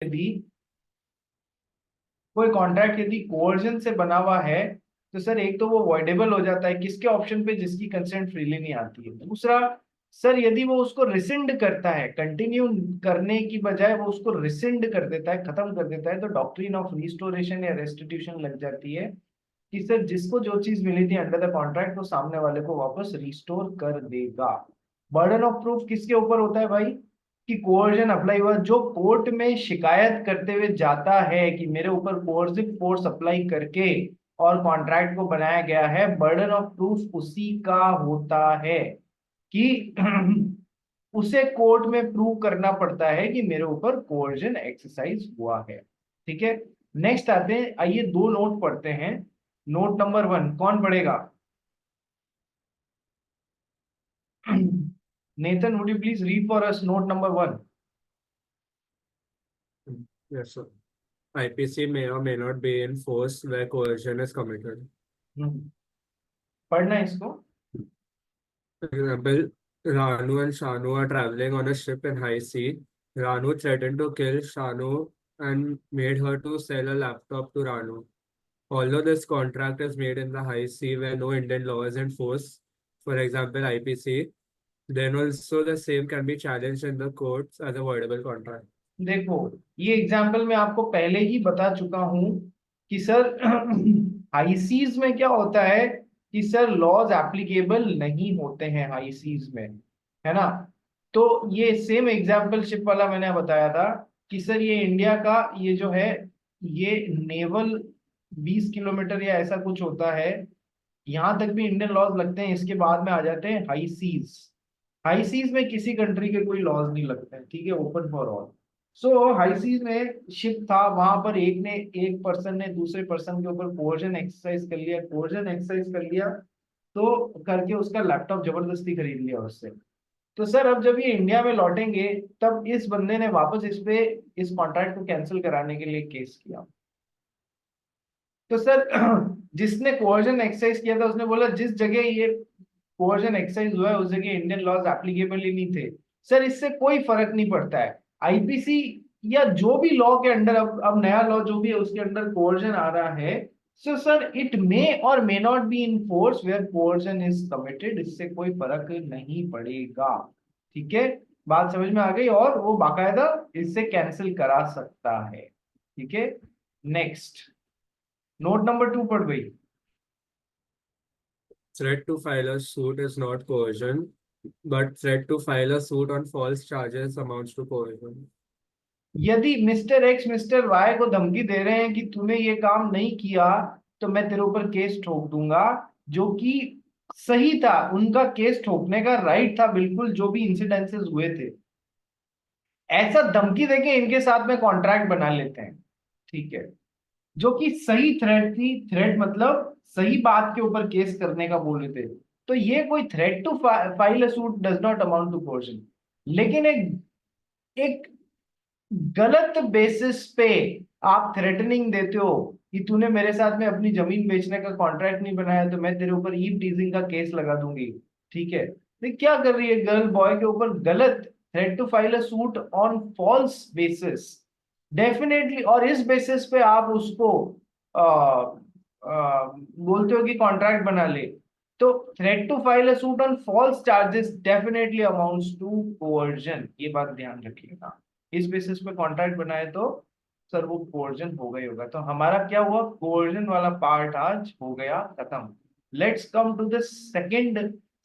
यदि कोई कॉन्ट्रैक्ट यदि कोर्जन से बना हुआ है तो सर एक तो वो वॉइडेबल हो जाता है किसके ऑप्शन पे, जिसकी कंसेंट फ्रीली नहीं आती है। दूसरा सर यदि वो उसको रिसिंड करता है, कंटिन्यू करने की बजाय वो उसको रिसिंड कर देता है, खत्म कर देता है, तो डॉक्ट्रिन ऑफ रिस्टोरेशन या रेस्टिट्यूशन लग जाती है कि सर जिसको जो चीज मिली थी अंडर द कॉन्ट्रैक्ट वो सामने वाले को वापस रिस्टोर कर देगा। बर्डन ऑफ प्रूफ किसके ऊपर होता है भाई, कि कोर्जन अप्लाई हुआ, जो कोर्ट में शिकायत करते हुए जाता है कि मेरे ऊपर कोर्सिव फोर्स अप्लाई करके और कॉन्ट्रैक्ट को बनाया गया है, बर्डन ऑफ प्रूफ उसी का होता है कि उसे कोर्ट में प्रूव करना पड़ता है कि मेरे ऊपर कोर्जन एक्सरसाइज हुआ है। ठीक है, नेक्स्ट आते हैं, आइए दो नोट पढ़ते हैं। नोट नंबर 1 कौन पढ़ेगा? Nathan, would you please read for us note number 1? Yes, sir. IPC may or may not be in force where coercion is committed. पढ़ना है इसको। For example, Ranu and Shanu are traveling on a ship in high sea. Ranu threatened to kill Shanu and made her to sell a laptop to Ranu. Although this contract is made in the high sea where no Indian law is in force, for example IPC, then also the same can be challenged in the courts as a voidable contract. देखो, ये example मैं आपको पहले ही बता चुका हूं कि sir high seas में क्या होता है कि सर लॉज एप्लीकेबल नहीं होते हैं हाई सीज में, है ना। तो ये सेम एग्जाम्पल शिप वाला मैंने बताया था कि सर ये इंडिया का ये जो है ये नेवल 20 किलोमीटर या ऐसा कुछ होता है, यहां तक भी इंडियन लॉज लगते हैं, इसके बाद में आ जाते हैं हाई सीज। हाई सीज में किसी कंट्री के कोई लॉज नहीं लगते हैं, ठीक है, open for all. So high seas में शिप था, वहां पर एक पर्सन ने दूसरे पर्सन के ऊपर कोर्जन एक्सरसाइज कर लिया, कोर्जन एक्सरसाइज कर लिया तो करके उसका लैपटॉप जबरदस्ती खरीद लिया उससे। तो सर अब जब ये इंडिया में लौटेंगे तब इस बंदे ने वापस इस पे इस कॉन्ट्रैक्ट को कैंसिल कराने के लिए केस किया। तो सर जिसने कोर्जन एक्सरसाइज किया था उसने बोला जिस जगह ये कोर्जन एक्सरसाइज हुआ है उस जगह इंडियन लॉज एप्लीकेबल ही नहीं थे। सर इससे कोई फर्क नहीं पड़ता है, आईपीसी या जो भी लॉ के अंडर, अब नया लॉ जो भी है उसके अंडर कोर्जन आ रहा है, so sir it may or may not be in force where coercion is committed, इससे कोई फर्क नहीं पड़ेगा। ठीक है, बात समझ में आ गई, और वो बाकायदा इससे कैंसिल करा सकता है। ठीक है, नेक्स्ट नोट नंबर 2 पढ़ गई। Threat to file a suit is not coercion, but threat to file a suit on false charges amounts to coercion. यदि मिस्टर एक्स मिस्टर वाई को धमकी दे रहे हैं कि तूने ये काम नहीं किया तो मैं तेरे ऊपर केस ठोक दूंगा, जो कि सही था, उनका केस ठोकने का राइट था बिल्कुल, जो भी इंसिडेंसेस हुए थे, ऐसा धमकी देके इनके साथ में कॉन्ट्रैक्ट बना लेते हैं। ठीक है, जो कि सही थ्रेट थी, थ्रेट मतलब सही बात के ऊपर केस करने का बोल रहे थे, तो ये कोई threat to file a suit does not amount to coercion. लेकिन एक एक गलत बेसिस पे आप थ्रेटनिंग देते हो कि तूने मेरे साथ में अपनी जमीन बेचने का कॉन्ट्रैक्ट नहीं बनाया तो मैं तेरे ऊपर ईव टीजिंग का केस लगा दूंगी। ठीक है, तो क्या कर रही है गर्ल बॉय के ऊपर गलत threat to file a suit on false basis, definitely, और इस बेसिस पे आप उसको बोलते हो कि कॉन्ट्रैक्ट बना ले, तो threat to file a suit on false charges definitely amounts to coercion, ये बात ध्यान रखिएगा। इस बेसिस पे कॉन्ट्रैक्ट बनाए तो सर वो कोवर्जन होगा ही होगा। तो हमारा क्या हुआ, कोवर्जन वाला पार्ट आज हो गया खत्म। Let's come to the second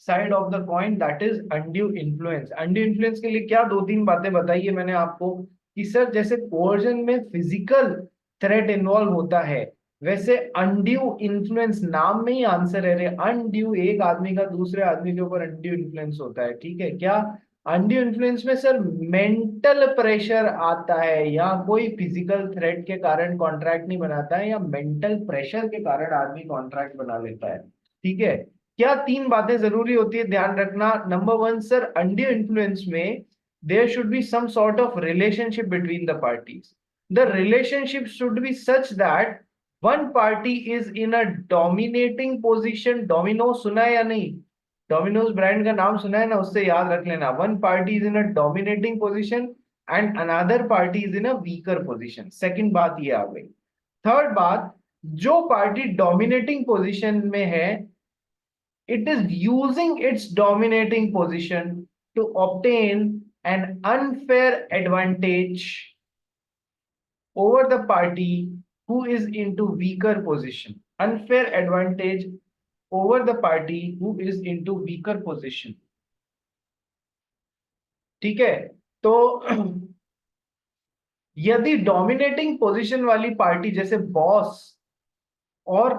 side of the coin, that is undue influence. Undue influence के लिए क्या दो तीन बातें बताई है मैंने आपको कि सर जैसे कोवर्जन में फिजिकल थ्रेट इन्वॉल्व होता है, वैसे अनड्यू इन्फ्लुएंस नाम में ही आंसर है रे, अनड्यू एक आदमी का दूसरे आदमी के ऊपर अनड्यू इन्फ्लुएंस होता है। ठीक है, क्या अनड्यू इन्फ्लुएंस में सर मेंटल प्रेशर आता है, या कोई फिजिकल थ्रेट के कारण कॉन्ट्रैक्ट नहीं बनाता है, या मेंटल प्रेशर के कारण आदमी कॉन्ट्रैक्ट बना लेता है। ठीक है, क्या तीन बातें जरूरी होती है ध्यान रखना। नंबर 1 सर, अनड्यू इन्फ्लुएंस में there should be some sort of relationship between the parties. The relationship should be such that one party is in a dominating position. Domino सुना है या नहीं? डोमिनोज ब्रांड का नाम सुना है ना, उससे याद रख लेना, one party is in a dominating position and another party is in a weaker position. Second बात ये आ गई. थर्ड बात, जो पार्टी डोमिनेटिंग पोजीशन में है, it is using its dominating position to obtain an unfair advantage over the party who is into weaker position. Unfair advantage over the party who is into weaker position. ठीक है. तो यदि dominating position वाली party जैसे boss और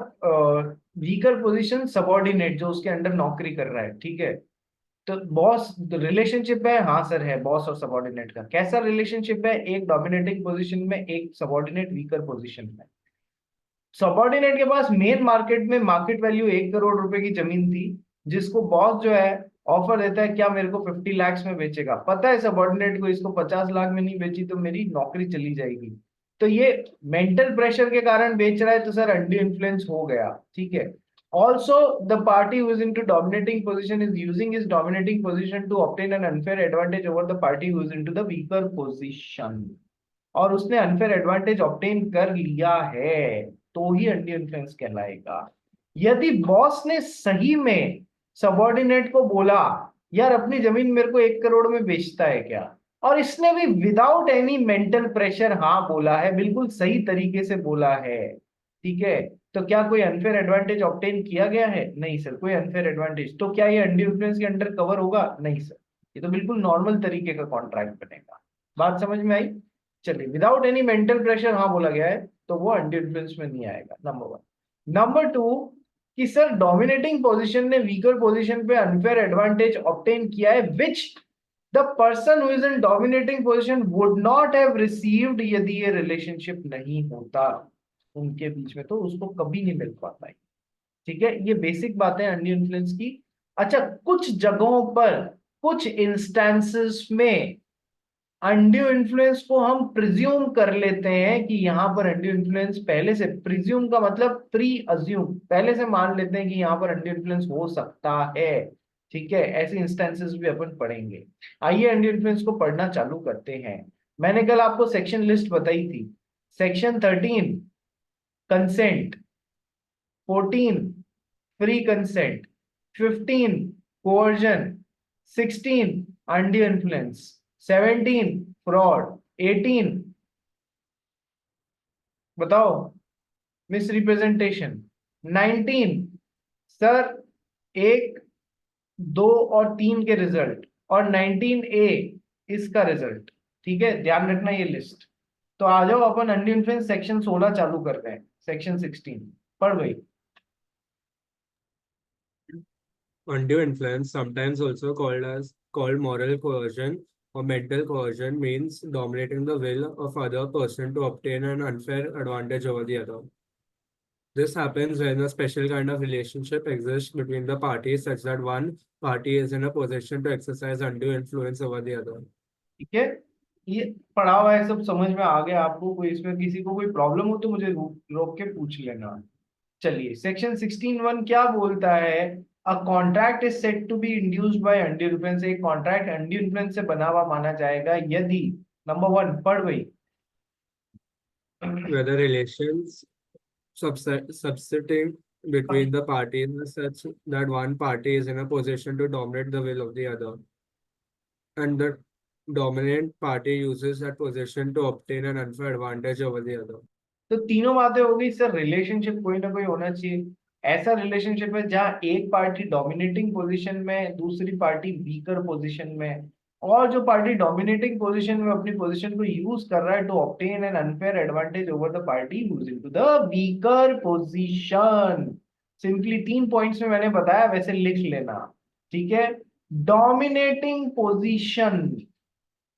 weaker position subordinate जो उसके under नौकरी कर रहा है, ठीक है, तो बॉस रिलेशनशिप है, हाँ सर है, बॉस और सबॉर्डिनेट का. कैसा रिलेशनशिप है? एक डोमिनेटिंग पोजीशन में, एक सबॉर्डिनेट वीकर पोजीशन में. सबॉर्डिनेट के पास मेन मार्केट में मार्केट वैल्यू 1 करोड़ रुपए की जमीन थी, जिसको बॉस जो है ऑफर देता है, क्या मेरे को 50 लाख में बेचेगा. पता है सबॉर्डिनेट को इसको 50 लाख में नहीं बेची तो मेरी नौकरी चली जाएगी. तो ये मेंटल प्रेशर के कारण बेच रहा है, तो सर अंडी इन्फ्लुएंस हो गया. ठीक है. Also, the party who is into dominating position is using his dominating position to obtain an unfair advantage over the party who is into the weaker position. और उसने अनफेयर एडवांटेज ऑब्टेन कर लिया है, तो ही अंडी इन्फ्लुएंस कहलाएगा. यदि boss ने सही में सबॉर्डिनेट को बोला, यार अपनी जमीन मेरे को 1 करोड़ में बेचता है क्या, और इसने भी विदाउट एनी मेंटल प्रेशर हाँ बोला है, बिल्कुल सही तरीके से बोला है, ठीक है, तो क्या कोई अनफेयर एडवांटेज ऑब्टेन किया गया है? नहीं सर, कोई अनफेयर एडवांटेज. तो क्या ये अंडी इन्फ्लुएंस के अंडर कवर होगा? नहीं सर, ये तो बिल्कुल नॉर्मल तरीके का कॉन्ट्रैक्ट बनेगा. बात समझ में आई? चलिए, विदाउट एनी मेंटल प्रेशर हाँ बोला गया है, तो वो अंडी इन्फ्लुएंस में नहीं आएगा. Number one. नंबर टू, कि सर डोमिनेटिंग पोजीशन ने वीकर पोजीशन पे अनफेयर एडवांटेज ऑब्टेन किया है, which the person who is in dominating position would not have received यदि ये रिलेशनशिप नहीं होता उनके बीच में, तो उसको कभी नहीं मिल पाता है. ठीक है, ये बेसिक बातें अंडी इन्फ्लुएंस की. अच्छा, कुछ जगहों पर, कुछ इंस्टेंसेस में अंड्यू इन्फ्लुएंस को हम प्रिज्यूम कर लेते हैं कि यहाँ पर अंड्यू इन्फ्लुएंस पहले से, प्रिज्यूम का मतलब प्री अज्यूम, पहले से मान लेते हैं कि यहाँ पर अंड्यू इन्फ्लुएंस हो सकता है. ठीक है, ऐसे इंस्टेंसेस भी अपन पढ़ेंगे. आइए अंड्यू इन्फ्लुएंस को पढ़ना चालू करते हैं. मैंने कल आपको सेक्शन लिस्ट बताई थी. Section 13 consent, 14 free consent, 15 coercion, 16 undue influence, 17 fraud, 18 बताओ मिस रिप्रेजेंटेशन, 19 सर 1, 2 और 3 के रिजल्ट, और 19A इसका रिजल्ट. ठीक है, ध्यान रखना ये लिस्ट. तो आ जाओ अपन अंडी इन्फ्लुएंस सेक्शन 16 चालू करते हैं. सेक्शन 16 पढ़ गई. Undue influence, sometimes also called moral coercion or mental coercion, means dominating the will of other person to obtain an unfair advantage over the other. This happens when a special kind of relationship exists between the parties such that one party is in a position to exercise undue influence over the other. ठीक है, ये पढ़ा हुआ है, सब समझ में आ गया आपको? कोई इसमें किसी को कोई प्रॉब्लम हो तो मुझे रोक के पूछ लेना. चलिए, सेक्शन 16(1) क्या बोलता है? A contract is said to be induced by undue influence. एक कॉन्ट्रैक्ट अनड्यू इन्फ्लुएंस से बना हुआ माना जाएगा यदि, नंबर 1 पढ़ गई. Whether relations subsisting between the parties are such that one party is in a position to dominate the will of the other, and the dominant party uses that position to obtain an unfair advantage over the other. तो तीनों बातें हो गई sir. Relationship कोई ना कोई होना चाहिए. ऐसा रिलेशनशिप है जहां एक पार्टी डोमिनेटिंग पोजीशन में, दूसरी पार्टी वीकर पोजीशन में, और जो पार्टी डोमिनेटिंग पोजीशन में अपनी पोजीशन को यूज कर रहा है to obtain an unfair advantage over the party who is into the weaker position. Simply 3 points में मैंने बताया, वैसे लिख लेना. ठीक है, डोमिनेटिंग पोजीशन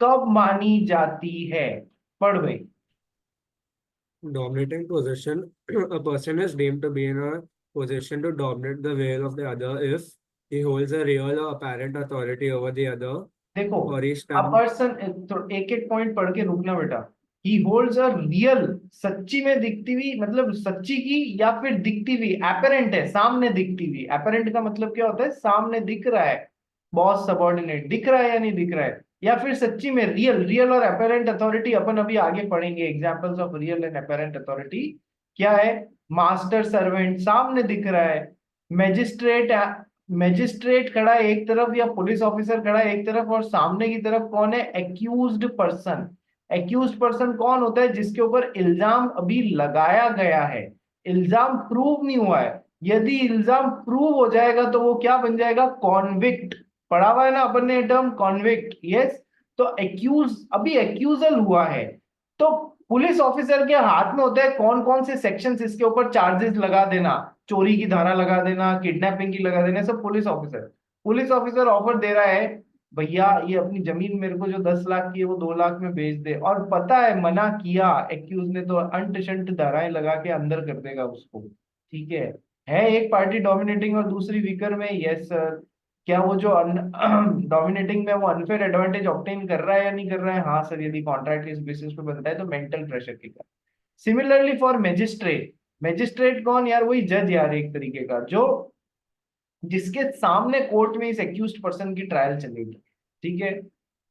कब मानी जाती है? पढ़ गई. Dominating position, a person is deemed to be in a position to dominate the will of the other if he holds a real or apparent authority over the other, देखो, or he a stands. Person, तो एक एक point पढ़ के रुकना बेटा. ही holds a real, सच्ची में दिखती हुई, मतलब सच्ची की, या फिर दिखती हुई, एपरेंट है, सामने दिखती हुई. एपरेंट का मतलब क्या होता है? सामने दिख रहा है. बॉस सबॉर्डिनेट दिख रहा है या नहीं दिख रहा है? या फिर सच्ची में रियल, रियल और अपेरेंट अथॉरिटी अपन अभी आगे पढ़ेंगे, examples of real and apparent authority क्या है। मास्टर सर्वेंट सामने दिख रहा है, मैजिस्ट्रेट, मैजिस्ट्रेट खड़ा है एक तरफ या पुलिस ऑफिसर खड़ा है एक तरफ, और सामने की तरफ कौन है, एक्यूज्ड पर्सन। एक्यूज्ड पर्सन कौन होता है, जिसके ऊपर इल्जाम अभी लगाया गया है, इल्जाम प्रूव नहीं हुआ है। यदि इल्जाम प्रूव हो जाएगा तो वो क्या बन जाएगा, कॉन्विक्ट। पढ़ा हुआ है ना अपन ने टर्म कॉन्विक्ट, यस। तो एक्यूज, अभी एक्यूजल हुआ है, तो पुलिस ऑफिसर के हाथ में होता है कौन कौन से सेक्शंस इसके ऊपर चार्जेस लगा देना, चोरी की धारा लगा देना, किडनैपिंग की लगा देना, सब पुलिस ऑफिसर ऑफर दे रहा है, भैया ये अपनी जमीन मेरे को जो 10 लाख की है वो 2 लाख में बेच दे, और पता है मना किया एक्यूज ने तो अंट शंट धाराएं लगा के अंदर कर देगा उसको। ठीक है एक पार्टी डोमिनेटिंग और दूसरी वीकर में, यस सर। क्या वो जो डोमिनेटिंग में वो अनफेयर एडवांटेज ऑब्टेन कर रहा है या नहीं कर रहा है, हाँ सर, यदि कॉन्ट्रैक्ट इस बेसिस पे बनता है तो मेंटल प्रेशर के कारण। सिमिलरली फॉर मैजिस्ट्रेट, मैजिस्ट्रेट कौन यार, वही जज यार, एक तरीके का जो, जिसके सामने कोर्ट में इस एक्यूज्ड पर्सन की ट्रायल चलेगी। ठीक है,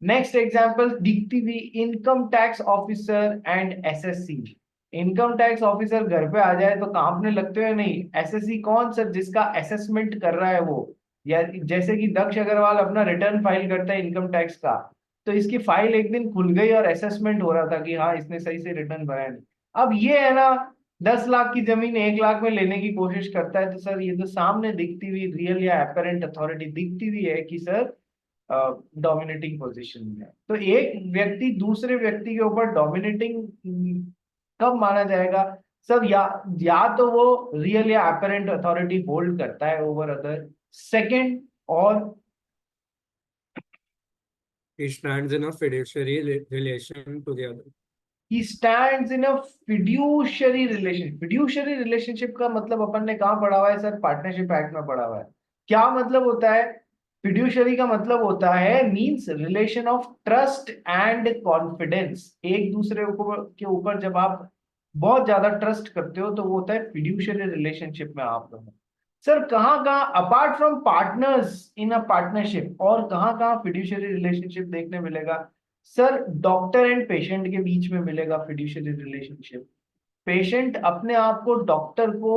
नेक्स्ट एग्जांपल दिखती हुई, income tax officer and SSC. Income tax officer घर पे आ जाए तो कांपने लगते हैं नहीं, एसएससी कौन सर, जिसका असेसमेंट कर रहा है वो, या जैसे कि दक्ष अग्रवाल अपना रिटर्न फाइल करता है इनकम टैक्स का, तो इसकी फाइल एक दिन खुल गई और असेसमेंट हो रहा था कि हाँ इसने सही से रिटर्न भरा नहीं। अब ये है ना, 10 लाख की जमीन 1 लाख में लेने की कोशिश करता है, तो सर ये तो सामने दिखती हुई रियल या अपेरेंट अथॉरिटी दिखती हुई है कि सर डोमिनेटिंग पोजीशन में है। तो एक व्यक्ति दूसरे व्यक्ति के ऊपर डोमिनेटिंग कब माना जाएगा सर, या तो वो रियल या अपेरेंट अथॉरिटी होल्ड करता है ओवर अदर। सेकंड, और He stands in a fiduciary relation to the other. he stands in a fiduciary relation। fiduciary relationship का मतलब अपन ने कहाँ पढ़ा हुआ है सर, पार्टनरशिप एक्ट में पढ़ा हुआ है। क्या मतलब होता है, fiduciary का मतलब होता है means relation of trust and confidence. एक दूसरे के ऊपर जब आप बहुत ज्यादा ट्रस्ट करते हो तो वो होता है fiduciary रिलेशनशिप में आप लोग। सर कहाँ कहाँ apart from partners in a partnership, और कहाँ कहाँ fiduciary रिलेशनशिप देखने मिलेगा सर, डॉक्टर एंड पेशेंट के बीच में मिलेगा फिड्यूशियरी रिलेशनशिप। पेशेंट अपने आप को डॉक्टर को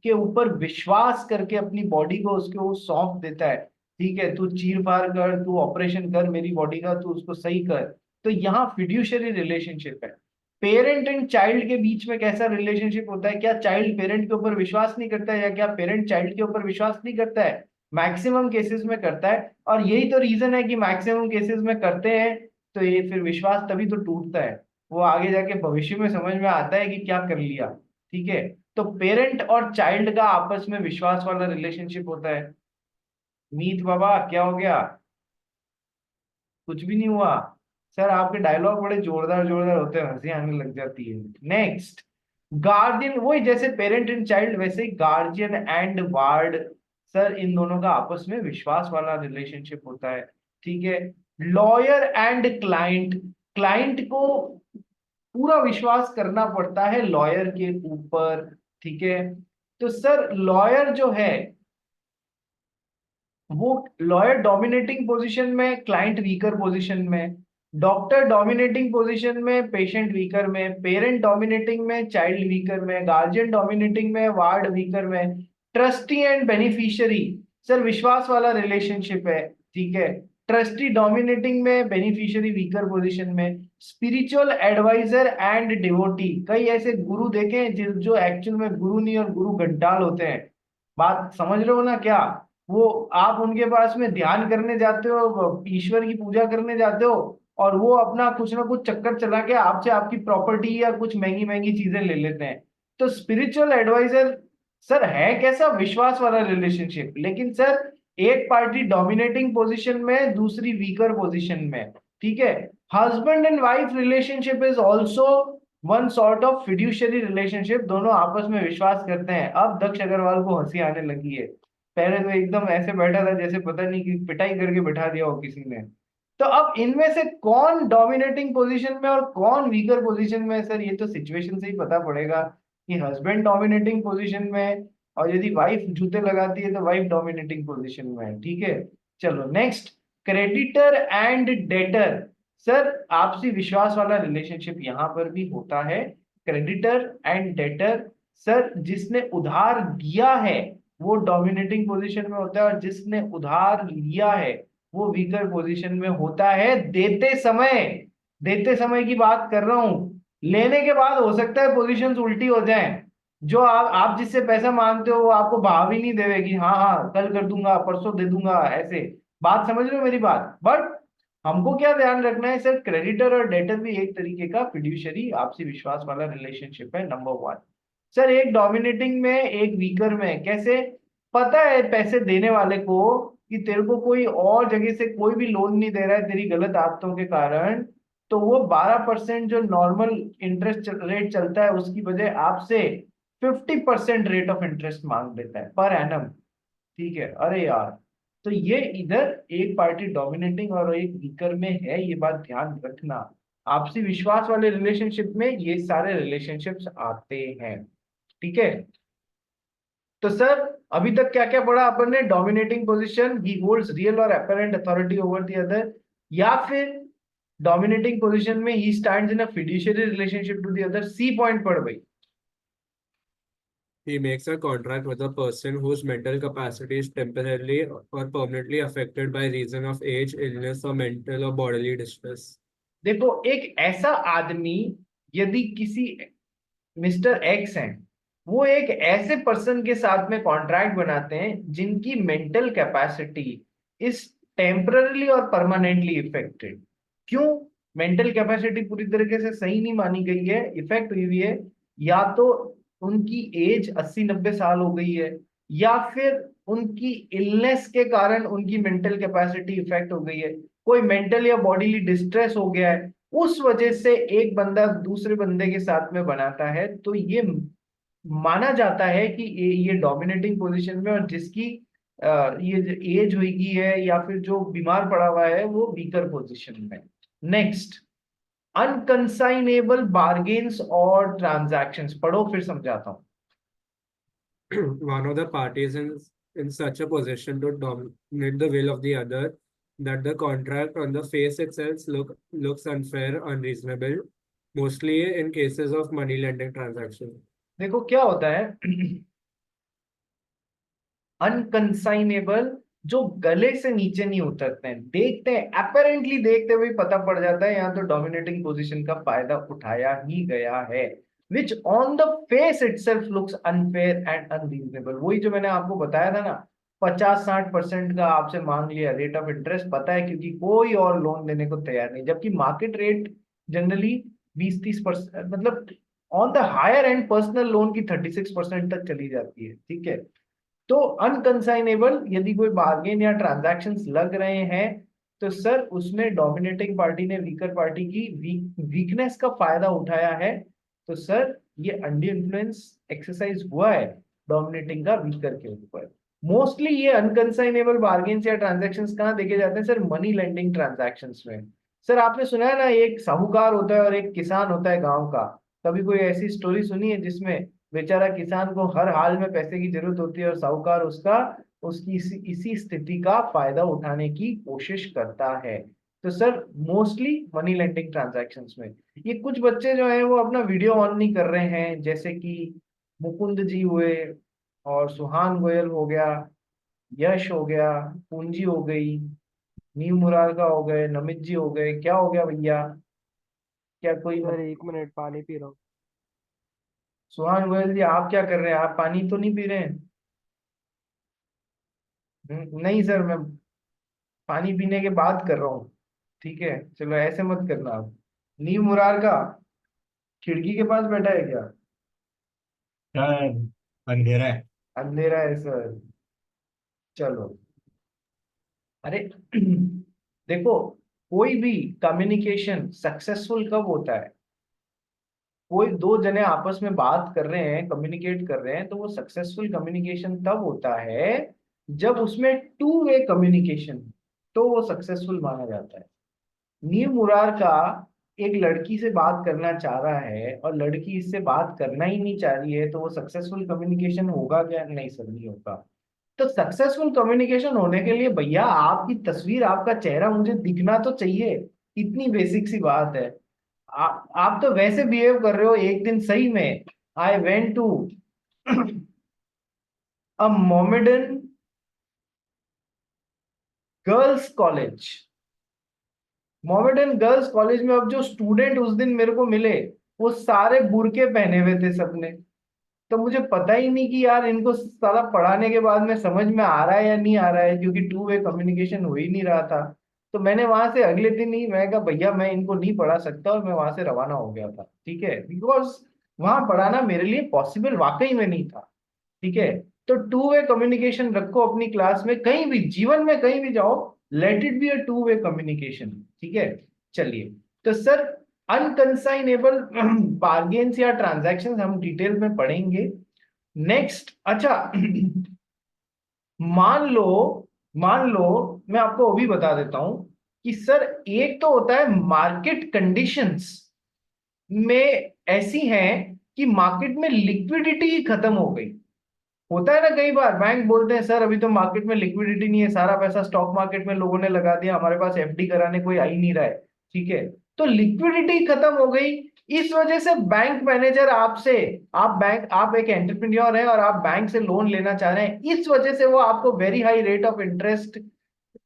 के ऊपर विश्वास करके अपनी बॉडी को उसके वो सौंप देता है, ठीक है, तू चीर फाड़ कर, तू ऑपरेशन कर मेरी बॉडी का, तू उसको सही कर। तो यहाँ फिड्यूशियरी रिलेशनशिप है। पेरेंट एंड चाइल्ड के बीच में कैसा रिलेशनशिप होता है, क्या चाइल्ड पेरेंट के ऊपर विश्वास नहीं करता है, या क्या पेरेंट चाइल्ड के ऊपर विश्वास नहीं करता है, मैक्सिमम केसेस में करता है। और यही तो रीजन है कि मैक्सिमम केसेस में करते हैं, तो ये फिर विश्वास तभी तो टूटता है, वो आगे जाके भविष्य में समझ में आता है कि क्या कर लिया। ठीक है, तो पेरेंट और चाइल्ड का आपस में विश्वास वाला रिलेशनशिप होता है। मीत बाबा क्या हो गया, कुछ भी नहीं हुआ। सर आपके डायलॉग बड़े जोरदार जोरदार होते हैं, हंसी आने लग जाती है। नेक्स्ट, गार्डियन, वही जैसे पेरेंट एंड चाइल्ड वैसे ही गार्जियन एंड वार्ड। सर इन दोनों का आपस में विश्वास वाला रिलेशनशिप होता है। ठीक है, लॉयर एंड क्लाइंट, क्लाइंट को पूरा विश्वास करना पड़ता है लॉयर के ऊपर। ठीक है, तो सर लॉयर जो है वो, लॉयर डोमिनेटिंग पोजीशन में, क्लाइंट वीकर पोजीशन में, डॉक्टर डोमिनेटिंग पोजीशन में, पेशेंट वीकर में, पेरेंट डोमिनेटिंग में, चाइल्ड वीकर में, गार्जियन डोमिनेटिंग में, वार्ड वीकर में, ट्रस्टी एंड बेनिफिशियरी। सर विश्वास वाला रिलेशनशिप है। ठीक है, ट्रस्टी डोमिनेटिंग में, बेनिफिशियरी वीकर पोजीशन में, स्पिरिचुअल एडवाइजर एंड डिवोटी। कई ऐसे गुरु देखे हैं जो एक्चुअल में गुरु नहीं और गुरु घंटाल होते हैं, बात समझ रहे हो ना क्या। वो आप उनके पास में ध्यान करने जाते हो, ईश्वर की पूजा करने जाते हो, और वो अपना कुछ ना कुछ चक्कर चला के आपसे आपकी प्रॉपर्टी या कुछ महंगी महंगी चीजें ले लेते हैं। तो स्पिरिचुअल एडवाइजर सर है कैसा, विश्वास वाला रिलेशनशिप, लेकिन सर एक पार्टी डोमिनेटिंग पोजीशन में, दूसरी वीकर पोजीशन में। ठीक है, husband and wife relationship is also one sort of fiduciary relationship, दोनों आपस में विश्वास करते हैं। अब दक्ष अग्रवाल को हंसी आने लगी है, पहले तो एकदम ऐसे बैठा था जैसे पता नहीं कि पिटाई करके बैठा दिया हो किसी ने। तो अब इनमें से कौन डोमिनेटिंग पोजीशन में और कौन वीकर पोजीशन में है सर, ये तो सिचुएशन से ही पता पड़ेगा कि हस्बैंड डोमिनेटिंग पोजीशन में है, और यदि वाइफ जूते लगाती है तो वाइफ डोमिनेटिंग पोजीशन में है। ठीक है, चलो next, creditor and debtor, sir आपसी विश्वास वाला रिलेशनशिप यहां पर भी होता है। क्रेडिटर एंड डेटर, सर जिसने उधार दिया है वो डोमिनेटिंग पोजीशन में होता है, और जिसने उधार लिया है वो वीकर पोजीशन में होता है देते समय। देते समय की बात कर रहा हूं, लेने के बाद हो सकता है पोजीशंस उल्टी हो जाएं। जो आप जिससे पैसा मांगते हो वो आपको भाव ही नहीं देवेगी, हाँ हाँ कल कर दूंगा, परसों दे दूंगा, ऐसे। बात समझ रहे हो मेरी बात? बट हमको क्या ध्यान रखना है सर, क्रेडिटर और डेटर भी एक तरीके का फिड्यूशियरी आपसी विश्वास वाला रिलेशनशिप है, नंबर वन। सर एक डोमिनेटिंग में एक वीकर में कैसे, पता है पैसे देने वाले को कि तेरे को कोई और जगह से कोई भी लोन नहीं दे रहा है तेरी गलत आदतों के कारण, तो वो 12% जो नॉर्मल इंटरेस्ट रेट चलता है उसकी बजाय आपसे 50% रेट ऑफ इंटरेस्ट मांग लेता है पर एनम। ठीक है, अरे यार, तो ये इधर एक पार्टी डोमिनेटिंग और एक वीकर में है, ये बात ध्यान रखना। आपसी विश्वास वाले रिलेशनशिप में ये सारे रिलेशनशिप्स आते हैं। ठीक है, तो सर अभी तक क्या क्या पढ़ा अपन ने? Dominating position, he holds real और apparent authority over the other, या फिर डोमिनेटिंग पोजीशन में he stands in a fiduciary relationship to the other. C point पढ़ भाई। He makes a contract with a person whose mental capacity is temporarily or permanently affected by reason of age, illness, or mental or bodily distress. देखो एक ऐसा आदमी, यदि किसी mister x हैं, वो एक ऐसे पर्सन के साथ में कॉन्ट्रैक्ट बनाते हैं जिनकी मेंटल कैपेसिटी इस टेम्पररली और परमानेंटली इफेक्टेड। क्यों? मेंटल कैपेसिटी पूरी तरीके से सही नहीं मानी गई है, इफेक्ट हुई हुई है, या तो उनकी एज 80-90 साल हो गई है, या फिर उनकी इलनेस के कारण उनकी मेंटल कैपेसिटी इफेक्ट हो गई है, कोई मेंटल या बॉडीली डिस्ट्रेस हो गया है, उस वजह से एक बंदा दूसरे बंदे के साथ में बनाता है, तो ये माना जाता है कि ये डोमिनेटिंग पोजीशन में, और जिसकी ये एज हुई है या फिर जो बीमार पड़ा हुआ है वो वीकर पोजीशन में। नेक्स्ट, अनकंसाइनेबल बार्गेन्स और ट्रांजैक्शंस पढ़ो, फिर समझाता हूँ। One of the parties in such a position to dominate the will of the other that the contract on the face itself looks unfair, unreasonable, mostly in cases of money lending transactions. देखो क्या होता है, अनकंसाइनेबल, जो गले से नीचे नहीं उतरते हैं, देखते हैं अपेरेंटली देखते हुए पता पड़ जाता है यहाँ तो डोमिनेटिंग पोजीशन का फायदा उठाया ही गया है, which on the face itself looks unfair and unreasonable. वही जो मैंने आपको बताया था ना, 50-60% का आपसे मांग लिया रेट ऑफ इंटरेस्ट, पता है क्योंकि कोई और लोन देने को तैयार नहीं, जबकि मार्केट रेट जनरली 20-30%, मतलब on the higher end personal loan की 36% तक चली जाती है। ठीक है, तो अनकंसाइनेबल यदि कोई बार्गेन या ट्रांजैक्शंस लग रहे हैं, तो सर उसमें डोमिनेटिंग पार्टी ने वीकर पार्टी की वीकनेस का फायदा उठाया है, तो सर ये अंडी इन्फ्लुएंस एक्सरसाइज हुआ है डोमिनेटिंग का वीकर के ऊपर। मोस्टली ये अनकंसाइनेबल बार्गेन्स या ट्रांजैक्शंस कहाँ देखे जाते हैं सर? मनी लेंडिंग ट्रांजैक्शंस में। सर आपने सुना है ना, एक साहूकार होता है और एक किसान होता है गांव का। कभी कोई ऐसी स्टोरी सुनी है जिसमें बेचारा किसान को हर हाल में पैसे की जरूरत होती है और साहूकार उसकी इसी स्थिति का फायदा उठाने की कोशिश करता है? तो sir mostly money lending transactions में। ये कुछ बच्चे जो हैं वो अपना वीडियो ऑन नहीं कर रहे हैं, जैसे कि मुकुंद जी हुए, और सुहान गोयल हो गया, यश हो गया, पूंजी हो गई, नीव मुरारका हो गए, नमित जी हो गए। क्या हो गया भैया? क्या कोई सर 1 मिनट पानी पी रहा हूँ। सुहान गोयल जी आप क्या कर रहे हैं? आप पानी तो नहीं पी रहे हैं? नहीं सर, मैं पानी पीने के बाद कर रहा हूँ। ठीक है, चलो ऐसे मत करना आप। नीव मुरार का खिड़की के पास बैठा है क्या? यार अंधेरा है। अंधेरा है सर। चलो, अरे देखो, कोई भी कम्युनिकेशन सक्सेसफुल कब होता है? कोई दो जने आपस में बात कर रहे हैं, कम्युनिकेट कर रहे हैं, तो वो सक्सेसफुल कम्युनिकेशन तब होता है जब उसमें टू वे कम्युनिकेशन, तो वो सक्सेसफुल माना जाता है। नीव मुरार का एक लड़की से बात करना चाह रहा है और लड़की इससे बात करना ही नहीं चाह रही है, तो वो सक्सेसफुल कम्युनिकेशन होगा क्या? नहीं सर, नहीं होगा। तो सक्सेसफुल कम्युनिकेशन होने के लिए भैया आपकी तस्वीर, आपका चेहरा मुझे दिखना तो चाहिए। इतनी बेसिक सी बात है। आप तो वैसे बिहेव कर रहे हो। एक दिन सही में I went to a Mohammedan girls college. Mohammedan girls college में अब जो स्टूडेंट उस दिन मेरे को मिले, वो सारे बुर्के पहने हुए थे सबने। तो मुझे पता ही नहीं कि यार इनको सारा पढ़ाने के बाद में समझ में आ रहा है या नहीं आ रहा है, क्योंकि टू वे कम्युनिकेशन हो ही नहीं रहा था। तो मैंने वहां से अगले दिन ही मैं कहा भैया मैं इनको नहीं पढ़ा सकता, और मैं वहां से रवाना हो गया था। ठीक है, बिकॉज वहां पढ़ाना मेरे लिए पॉसिबल वाकई में नहीं था। ठीक है। तो टू वे कम्युनिकेशन रखो अपनी क्लास में, कहीं भी जीवन में कहीं भी जाओ, let it be a two way communication. ठीक है। चलिए, तो सर अनकंसाइनेबल बार्गेन्स या ट्रांजैक्शंस हम डिटेल में पढ़ेंगे नेक्स्ट। अच्छा मान लो, मान लो मैं आपको अभी बता देता हूं कि सर एक तो होता है मार्केट कंडीशंस में ऐसी हैं कि मार्केट में लिक्विडिटी ही खत्म हो गई। होता है ना, कई बार बैंक बोलते हैं सर अभी तो मार्केट में लिक्विडिटी नहीं है, सारा पैसा स्टॉक मार्केट में लोगों ने लगा दिया, हमारे पास एफडी कराने कोई आ ही नहीं रहा है। ठीक है। तो लिक्विडिटी खत्म हो गई। इस वजह से बैंक मैनेजर आपसे, आप एक एंटरप्रेन्योर हैं और आप बैंक से लोन लेना चाह रहे हैं, इस वजह से वो आपको very high rate of interest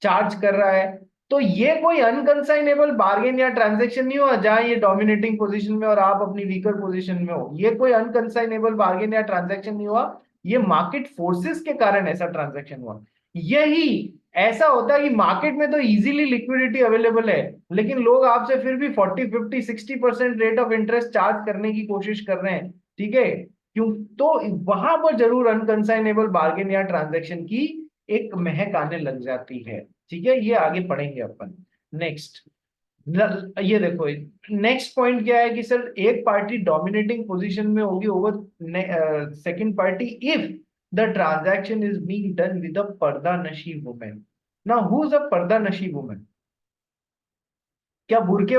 charge कर रहा है। तो ये कोई अनकंसाइनेबल बार्गेन या ट्रांजेक्शन नहीं हुआ जहां ये डोमिनेटिंग पोजीशन में और आप अपनी वीकर पोजीशन में हो। ये कोई अनकंसाइनेबल बार्गेन या ट्रांजेक्शन नहीं हुआ। ये मार्केट फोर्सेस के कारण ऐसा ट्रांजैक्शन हुआ। यही ऐसा होता है कि मार्केट में तो इजीली लिक्विडिटी अवेलेबल है, लेकिन लोग आपसे फिर भी 40, 50, 60% रेट ऑफ इंटरेस्ट चार्ज करने की कोशिश कर रहे हैं। ठीक है। क्यों? तो वहां पर जरूर अनकंसाइनेबल बार्गेन या ट्रांजैक्शन की एक महक आने लग जाती है। ठीक है, ये आगे पढ़ेंगे अपन नेक्स्ट। ये देखो, नेक्स्ट पॉइंट क्या है कि सर एक पार्टी डोमिनेटिंग पोजीशन में होगी over second party if the transaction is being done with a पर्दा नशी women. Now who is a पर्दा नशी वुमेन? क्या बुरके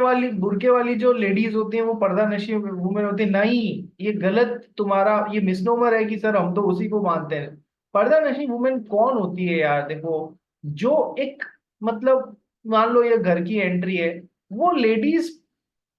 वाली जो लेडीज होती हैं वो पर्दा नशी वुमेन होती है? नहीं, ये गलत, तुम्हारा ये मिसनोमर है कि सर हम तो उसी को मानते हैं। पर्दा नशी वुमेन कौन होती है यार? देखो, जो एक, मतलब मान लो ये घर की एंट्री है, वो लेडीज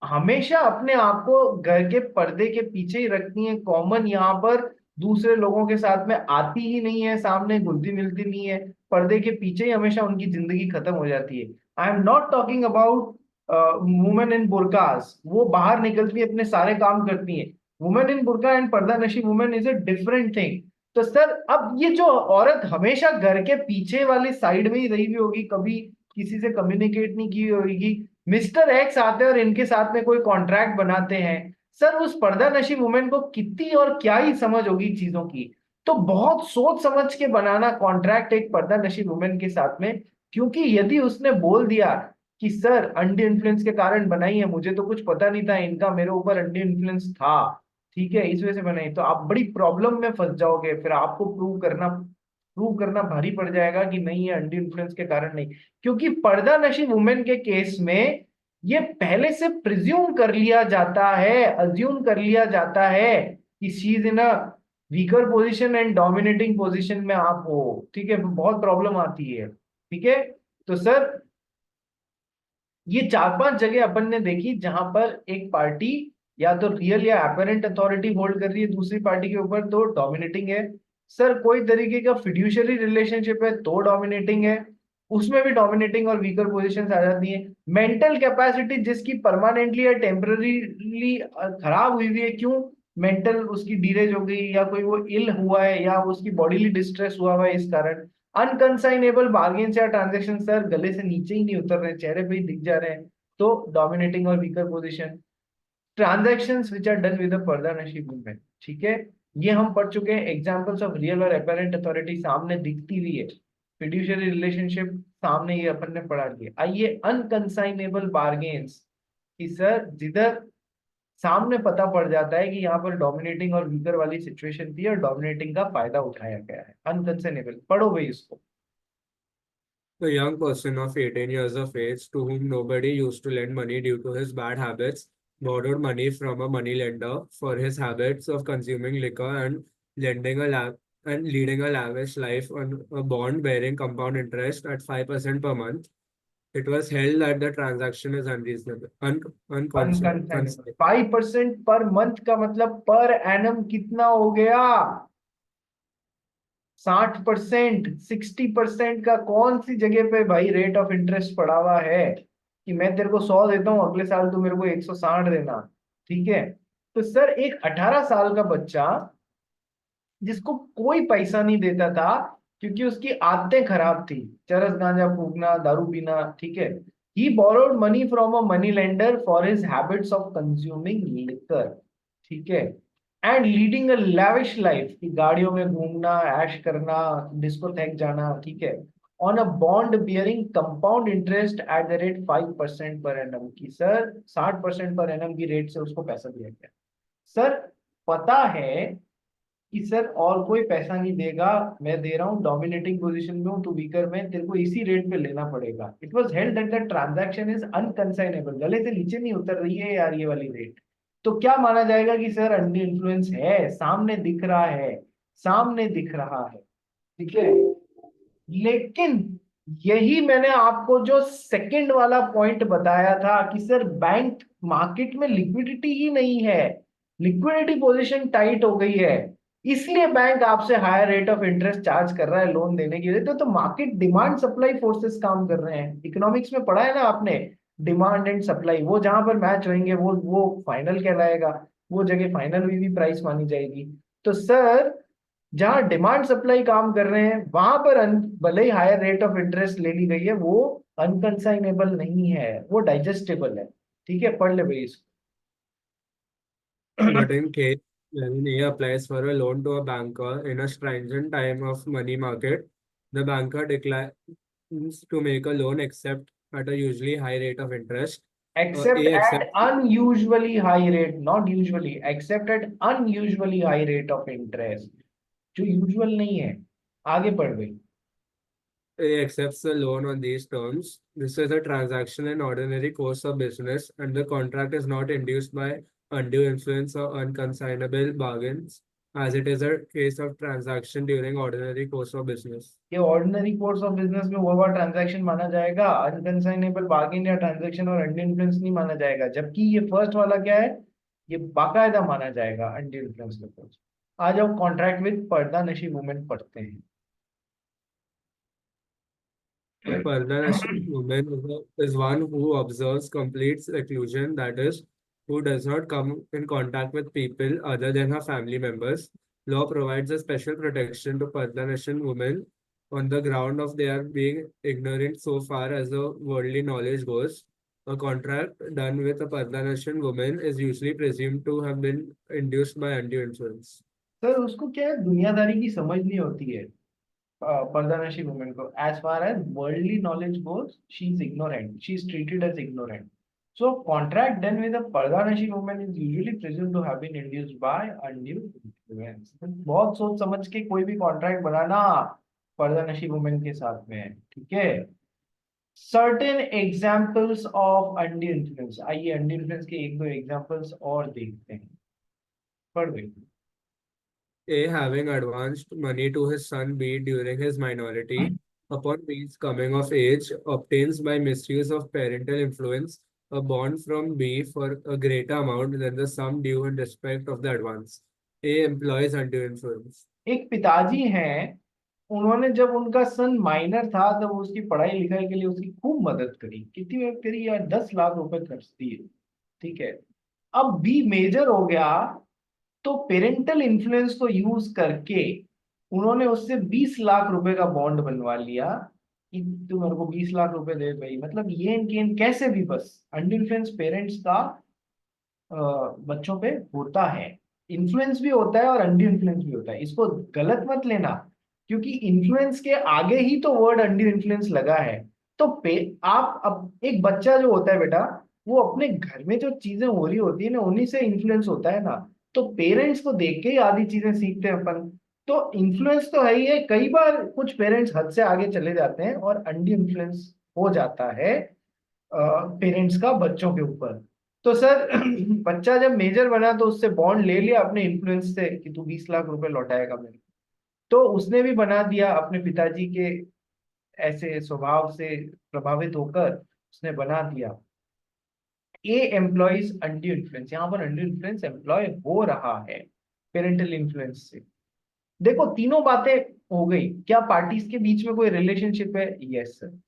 हमेशा अपने आप को घर के पर्दे के पीछे ही रखती हैं। कॉमन यहाँ पर दूसरे लोगों के साथ में आती ही नहीं है, सामने घुलती मिलती नहीं है, पर्दे के पीछे ही हमेशा उनकी जिंदगी खत्म हो जाती है। I am not talking about women in burqas, वो बाहर निकलती है अपने सारे काम करती हैं। वुमेन इन बुरका एंड पर्दा नशी women is a different thing. तो सर अब ये जो औरत हमेशा घर के पीछे वाली साइड में ही रही हुई होगी, कभी किसी से कम्युनिकेट नहीं की होगी, मिस्टर एक्स आते हैं और इनके साथ में कोई कॉन्ट्रैक्ट बनाते हैं, सर उस पर्दा नशी वुमेन को कितनी और क्या ही समझ होगी चीजों की। तो बहुत सोच समझ के बनाना कॉन्ट्रैक्ट एक पर्दा नशी वुमेन के साथ में। क्योंकि यदि उसने बोल दिया कि सर अंडे इन्फ्लुएंस के कारण बनाई है, मुझे तो कुछ पता नहीं था, इनका मेरे ऊपर अंडे इन्फ्लुएंस था, ठीक है, इस वजह से बनाई, तो आप बड़ी प्रॉब्लम में फंस जाओगे। फिर आपको प्रूव करना भारी पड़ जाएगा कि नहीं, ये अंडे इन्फ्लुएंस के कारण नहीं। क्योंकि पर्दा नशी वुमेन के केस में ये पहले से प्रिज्यूम कर लिया जाता है, अज्यूम कर लिया जाता है कि she is in a weaker position and dominating position में आप हो। ठीक है, बहुत प्रॉब्लम आती है। ठीक है। तो सर ये 4-5 जगह अपन ने देखी जहां पर एक पार्टी या तो रियल या एपरेंट अथॉरिटी होल्ड कर रही है दूसरी पार्टी के ऊपर, तो डोमिनेटिंग है। सर कोई तरीके का फिड्यूशियरी रिलेशनशिप है तो डोमिनेटिंग है, उसमें भी डोमिनेटिंग और वीकर पोजीशंस आ जाती हैं। मेंटल कैपेसिटी जिसकी परमानेंटली या टेम्पररीली खराब हुई है, क्यों? मेंटल उसकी डीरेज हो गई, या कोई वो इल हुआ है, या उसकी बॉडीली डिस्ट्रेस हुआ है इस कारण। अनकंसाइनेबल बार्गेन्स या ट्रांजेक्शन सर गले से नीचे ही नहीं उतर रहे, चेहरे पे ही दिख जा रहे हैं, तो डोमिनेटिंग और weaker position. Transactions which are done with a पर्दा नशी मूवमेंट। ठीक है, ये हम पढ़ चुके हैं। एग्जांपल्स ऑफ रियल और अपेरेंट अथॉरिटी सामने दिखती हुई है, फिड्यूशियरी रिलेशनशिप सामने, ये अपन ने पढ़ा लिया। आइए अनकंसाइनेबल बार्गेन्स कि सर जिधर सामने पता पड़ जाता है कि यहाँ पर डोमिनेटिंग और वीकर वाली सिचुएशन थी और डोमिनेटिंग का फायदा उठाया गया है। अनकंसाइनेबल पढ़ो भाई इसको। A young person of 18 years of age to whom nobody used to lend money due to his bad habits borrowed money from a moneylender for his habits of consuming liquor and lending a and leading a lavish life on a bond bearing compound interest at 5% per month, it was held that the transaction is unreasonable, अनकंसाइनेबल 5% per month का मतलब per annum कितना हो गया? 60%। 60% का कौन सी जगह पे भाई रेट ऑफ इंटरेस्ट पड़ा हुआ है कि मैं तेरे को 100 देता हूं, अगले साल तू मेरे को 160 देना? ठीक है। तो सर एक 18 साल का बच्चा जिसको कोई पैसा नहीं देता था क्योंकि उसकी आदतें खराब थी, चरस गांजा फूकना, दारू पीना, ठीक है, he borrowed money from a money lender for his habits of consuming liquor, ठीक है, and leading a lavish life, कि गाड़ियों में घूमना, ऐश करना, डिस्कोथेक जाना, ठीक है, on a bond bearing compound interest at the rate 5% per annum की सर 60% पर एनम की रेट से उसको पैसा दिया गया। सर पता है कि सर और कोई पैसा नहीं देगा, मैं दे रहा हूँ, डोमिनेटिंग पोजीशन में हूँ, तू वीकर में, तेरे को इसी रेट पे लेना पड़ेगा। It was held that the transaction is unconscionable, गले से नीचे नहीं उतर रही है यार ये वाली रेट। तो क्या माना जाएगा कि सर अंडर इन्फ्लुएंस है, सामने दिख रहा है, सामने दिख रहा है, ठीक है। लेकिन यही मैंने आपको जो सेकंड वाला पॉइंट बताया था कि सर बैंक मार्केट में लिक्विडिटी ही नहीं है, लिक्विडिटी पोजीशन टाइट हो गई है, इसलिए बैंक आपसे higher rate of interest charge कर रहा है लोन देने के लिए। तो मार्केट डिमांड सप्लाई फोर्सेस काम कर रहे हैं। इकोनॉमिक्स में पढ़ा है ना आपने, डिमांड एंड सप्लाई, वो जहां पर मैच होंगे वो फाइनल कहलाएगा, वो जगह फाइनल हुई भी प्राइस मानी जाएगी। तो सर जहां डिमांड सप्लाई काम कर रहे हैं वहां पर भले ही हायर रेट ऑफ इंटरेस्ट ले ली गई है, वो अनकंसाइनेबल नहीं है, वो डाइजेस्टेबल है। ठीक है, पढ़ ले भाई इसको। But in case when he applies for a loan to a banker in a stringent time of money market, the banker declines to make a loan except at a usually high rate of interest. Except A at accepts unusually high rate, not usually, except at unusually high rate of interest, जो usual नहीं है। आगे पढ़ गई। A accepts the loan on these terms. This is a transaction in ordinary course of business, and the contract is not induced by undue influence or unconsignable bargains, as it is a case of transaction during ordinary course of business. ये ordinary course of business में हुआ हुआ transaction माना जाएगा, अनकंसाइनेबल bargain या transaction और under influence नहीं माना जाएगा। जबकि ये फर्स्ट वाला क्या है, ये बाकायदा माना जाएगा अंडर इन्फ्लुएंस का। आ जाओ, कॉन्ट्रैक्ट विद पर्दा नशी वुमेन पढ़ते हैं। A Pardhanashri woman is one who observes complete seclusion, that is, who does not come in contact with people other than her family members. Law provides a special protection to Pardhanashri women on the ground of their being ignorant so far as the worldly knowledge goes. A contract done with a Pardhanashri woman is usually presumed to have been induced by undue influence. Sir उसको क्या है, दुनियादारी की समझ नहीं होती है। पर्दानशी वुमेन को, as far as worldly knowledge goes, she is ignorant, she is treated as ignorant. So contract done with a Pardanashi woman is usually presumed to have been induced by undue influence। बहुत सोच समझ के कोई भी contract बनाना पर्दानशी women के साथ में है, ठीक है। Certain examples of undue influence, आइए undue influence के एक दो एग्जाम्पल्स और देखते हैं। पढ़ गई। A having advanced money to his son B during his minority, upon B's coming of age, obtains by misuse of parental influence a bond from B for a greater amount than the sum due in respect of the advance. A employs undue influence. एक पिताजी हैं, उन्होंने जब उनका सन minor था तब उसकी पढ़ाई लिखाई के लिए उसकी खूब मदद करी। कितनी मदद करी यार, 10 लाख रुपए खर्च दिए, ठीक है। अब बी मेजर हो गया तो पेरेंटल इन्फ्लुएंस को यूज करके उन्होंने उससे 20 लाख रुपए का बॉन्ड बनवा लिया कि तू मेरे को 20 लाख रुपए दे भाई। मतलब ये गेन कैसे भी, बस अंडर इन्फ्लुएंस पेरेंट्स का बच्चों पे होता है। इन्फ्लुएंस भी होता है और अंडर इन्फ्लुएंस भी होता है, इसको गलत मत लेना, क्योंकि इन्फ्लुएंस के आगे ही तो वर्ड अंडर इन्फ्लुएंस लगा है। तो आप अब एक बच्चा जो होता है बेटा, वो अपने घर में जो चीजें हो रही होती है ना, उन्हीं से इन्फ्लुएंस होता है ना। तो पेरेंट्स को देख के ही आधी चीजें सीखते हैं अपन। तो इन्फ्लुएंस तो है ही है, कई बार कुछ पेरेंट्स हद से आगे चले जाते हैं और अंडर इन्फ्लुएंस हो जाता है पेरेंट्स का बच्चों के ऊपर। तो सर बच्चा जब मेजर बना तो उससे बॉन्ड ले लिया अपने इन्फ्लुएंस से कि तू 20 लाख रुपए लौटाएगा मेरे को। तो उसने भी बना दिया अपने पिताजी के ऐसे स्वभाव से प्रभावित होकर, उसने बना दिया ए एम्प्लॉइज अंडू इन्फ्लुएंस। यहाँ पर अंडू इन्फ्लुएंस एम्प्लॉय हो रहा है पेरेंटल इन्फ्लुएंस से। देखो तीनों बातें हो गई। क्या पार्टीज के बीच में कोई रिलेशनशिप है? Yes sir.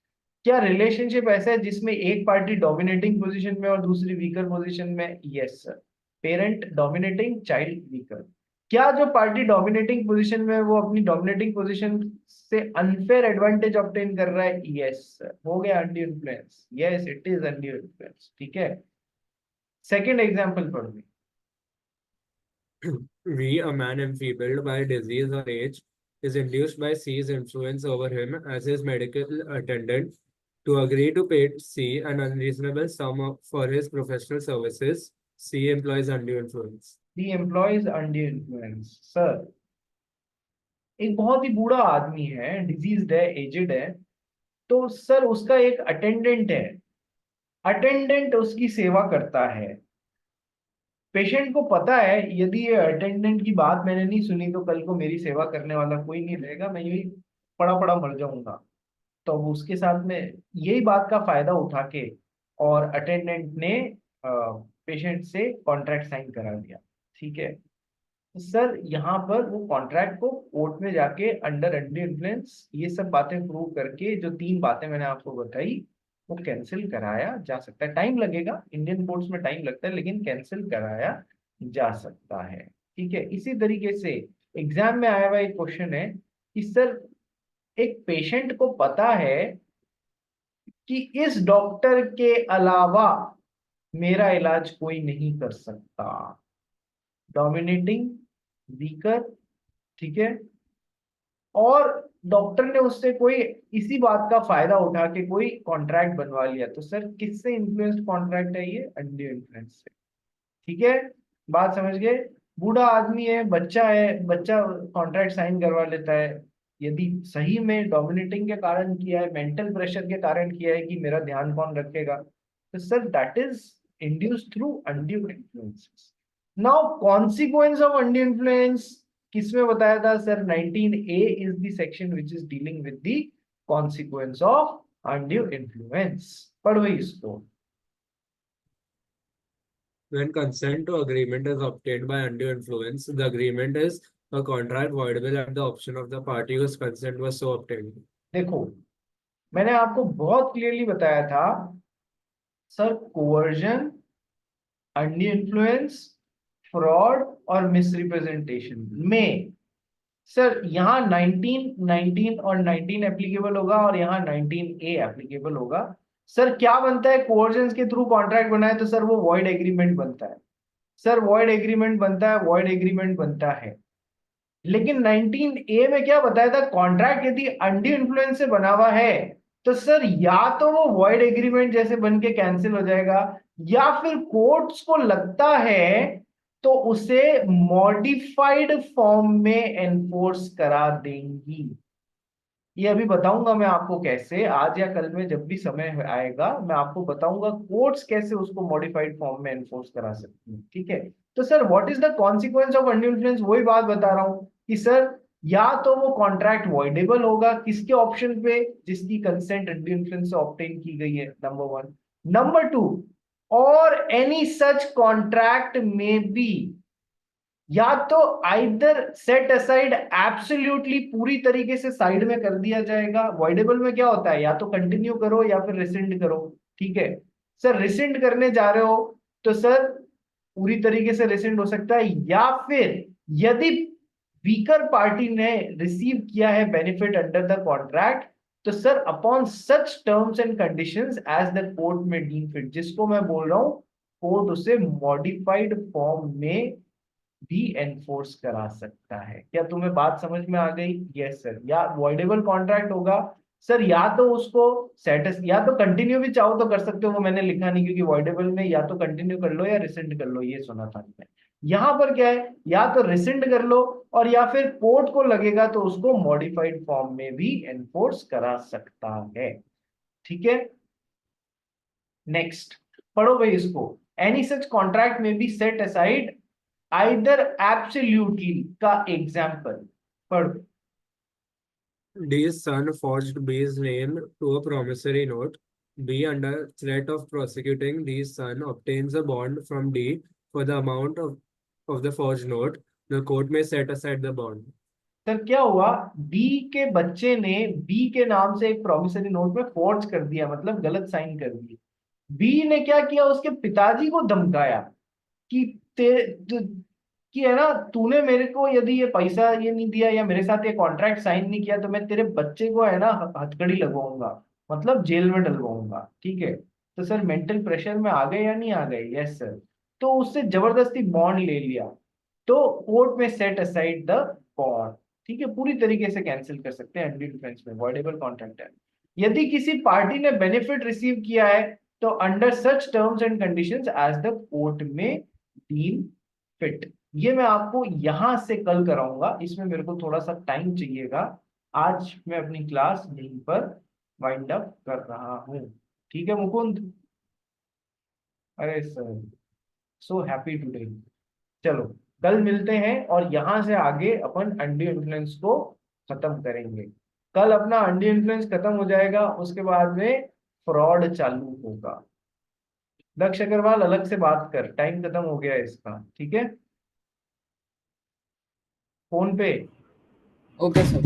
क्या रिलेशनशिप ऐसा है जिसमें एक पार्टी डोमिनेटिंग पोजीशन में और दूसरी वीकर पोजीशन में? Yes sir. Parent dominating, child weaker. क्या जो पार्टी डोमिनेटिंग पोजीशन में है, वो अपनी डोमिनेटिंग पोजीशन से अनफेयर एडवांटेज ऑब्टेन कर रहा है? Yes sir. हो गया undue influence. Yes it is undue influence. ठीक है, सेकेंड एग्जाम्पल पढ़ ली। V, a man enfeebled by disease or age, is induced by C's influence over him as his medical attendant to agree to pay C an unreasonable sum for his professional services. C employs undue influence. The employees undue influence. Sir एक बहुत ही बूढ़ा आदमी है, diseased है, aged है, तो sir उसका एक अटेंडेंट है, अटेंडेंट उसकी सेवा करता है। पेशेंट को पता है यदि ये अटेंडेंट की बात मैंने नहीं सुनी तो कल को मेरी सेवा करने वाला कोई नहीं रहेगा, मैं यही पड़ा पड़ा मर जाऊंगा। तो वो उसके साथ में यही बात का फायदा उठा के और अटेंडेंट ने पेशेंट से कॉन्ट्रैक्ट साइन करा दिया। ठीक है, तो सर यहाँ पर वो कॉन्ट्रैक्ट को कोर्ट में जाके अंडर अंडर इन्फ्लुएंस ये सब बातें प्रूव करके, जो तीन बातें मैंने आपको बताई, वो कैंसिल कराया जा सकता है। टाइम लगेगा, इंडियन कोर्ट्स में टाइम लगता है, लेकिन कैंसिल कराया जा सकता है। ठीक है, इसी तरीके से एग्जाम में आया हुआ एक क्वेश्चन है कि सर एक पेशेंट को पता है कि इस डॉक्टर के अलावा मेरा इलाज कोई नहीं कर सकता, डोमिनेटिंग, वीकर, ठीक है, और डॉक्टर ने उससे कोई इसी बात का फायदा उठा के कोई कॉन्ट्रैक्ट बनवा लिया, तो सर किससे इन्फ्लुएंस्ड कॉन्ट्रैक्ट है? ये अंडू इन्फ्लुएंस से। ठीक है, बात समझ गए? बूढ़ा आदमी है, बच्चा है, बच्चा कॉन्ट्रैक्ट साइन करवा लेता है, यदि सही में डोमिनेटिंग के कारण किया है, मेंटल प्रेशर के कारण किया है कि मेरा ध्यान कौन रखेगा, तो sir that is induced through undue influences. Now consequence of undue influence किसमें बताया था sir? 19A is the section which is dealing with the consequence of undue influence. पढ़ो इसको। When consent to agreement is obtained by undue influence, the agreement is a contract voidable at the option of the party whose consent was so obtained. देखो मैंने आपको बहुत clearly बताया था sir, coercion, undue influence, fraud और misrepresentation में sir यहाँ 19 और 19 एप्लीकेबल होगा और यहाँ 19A एप्लीकेबल होगा। सर क्या बनता है? कोवर्जन के थ्रू कॉन्ट्रैक्ट बनाए तो सर वो वॉइड एग्रीमेंट बनता है। सर वॉइड एग्रीमेंट बनता है, वॉइड एग्रीमेंट बनता है। लेकिन 19A में क्या बताया था? कॉन्ट्रैक्ट यदि अंडू इन्फ्लुएंस से बना हुआ है तो सर या तो वो वॉइड एग्रीमेंट जैसे बन के कैंसिल हो जाएगा, या फिर कोर्ट्स को लगता है तो उसे मॉडिफाइड फॉर्म में एनफोर्स करा देंगी। ये अभी बताऊंगा मैं आपको कैसे, आज या कल में जब भी समय आएगा मैं आपको बताऊंगा कोर्ट्स कैसे उसको मॉडिफाइड फॉर्म में एनफोर्स करा सकती है। ठीक है, तो sir what is the consequence of undue influence? वही बात बता रहा हूं कि सर या तो वो कॉन्ट्रैक्ट वॉइडेबल होगा, किसके ऑप्शन पे? जिसकी कंसेंट अनड्यू इन्फ्लुएंस से ऑब्टेन की गई है, नंबर वन। नंबर टू, और एनी सच कॉन्ट्रैक्ट में बी, या तो आइदर सेट असाइड एब्सोल्युटली पूरी तरीके से साइड में कर दिया जाएगा। वॉइडेबल में क्या होता है? या तो कंटिन्यू करो या फिर रिसेंड करो। ठीक है, सर रिसेंड करने जा रहे हो तो सर पूरी तरीके से रिसेंड हो सकता है, या फिर यदि वीकर पार्टी ने रिसीव किया है बेनिफिट अंडर द कॉन्ट्रैक्ट तो sir upon such terms and conditions as the court में डीम फिट, जिसको मैं बोल रहा हूं कोर्ट उसे मॉडिफाइड फॉर्म में भी एनफोर्स करा सकता है। क्या तुम्हें बात समझ में आ गई? Yes sir. या वॉइडेबल कॉन्ट्रैक्ट होगा सर, या तो उसको सेटिस, या तो कंटिन्यू भी चाहो तो कर सकते हो, वो मैंने लिखा नहीं क्योंकि वॉइडेबल में या तो कंटिन्यू कर लो या रिसेंड कर लो, ये सुना था मैंने। यहां पर क्या है? या तो रिसेंड कर लो और या फिर कोर्ट को लगेगा तो उसको मॉडिफाइड फॉर्म में भी एनफोर्स करा सकता है। ठीक है, नेक्स्ट पढ़ो भाई इसको। एनी सच कॉन्ट्रैक्ट में be set aside either absolutely का एग्जाम्पल पढ़ो। D's son forged B's name to a promissory note. B, under threat of prosecuting D's son, obtains a bond from D for the amount of the forged note. The court may set aside the bond. Sir क्या हुआ, B के बच्चे ने B के नाम से एक promissory note में फोर्ज कर दिया, मतलब गलत साइन कर दिया। बी ने क्या किया, उसके पिताजी को धमकाया कि कि है ना, तूने मेरे को यदि ये पैसा ये नहीं दिया या मेरे साथ ये कॉन्ट्रैक्ट साइन नहीं किया तो मैं तेरे बच्चे को है ना हथकड़ी लगवाऊंगा, मतलब जेल में डलवाऊंगा। ठीक है, तो सर मेंटल प्रेशर में आ गए या नहीं आ गए? Yes sir. तो उससे जबरदस्ती बॉन्ड ले लिया, तो कोर्ट में सेट असाइड द बॉन्ड। ठीक है, पूरी तरीके से कैंसिल कर सकते हैं एंटी डिफेंस में, वॉइडेबल कॉन्ट्रैक्ट है। यदि किसी पार्टी ने बेनिफिट रिसीव किया है तो under such terms and conditions as the court में डीम फिट। ये मैं आपको यहां से कल कराऊंगा, इसमें मेरे को थोड़ा सा टाइम चाहिएगा। आज मैं अपनी क्लास यहीं पर वाइंड अप कर रहा हूँ। ठीक है मुकुंद? अरे सर, सो हैप्पी टुडे। चलो, कल मिलते हैं और यहां से आगे अपन अंडी इन्फ्लुएंस को खत्म करेंगे। कल अपना अंडी इन्फ्लुएंस खत्म हो जाएगा, उसके बाद में फ्रॉड चालू होगा। दक्ष अग्रवाल अलग से बात कर, टाइम खत्म हो गया है इसका। ठीक है, फोन पे। Okay sir.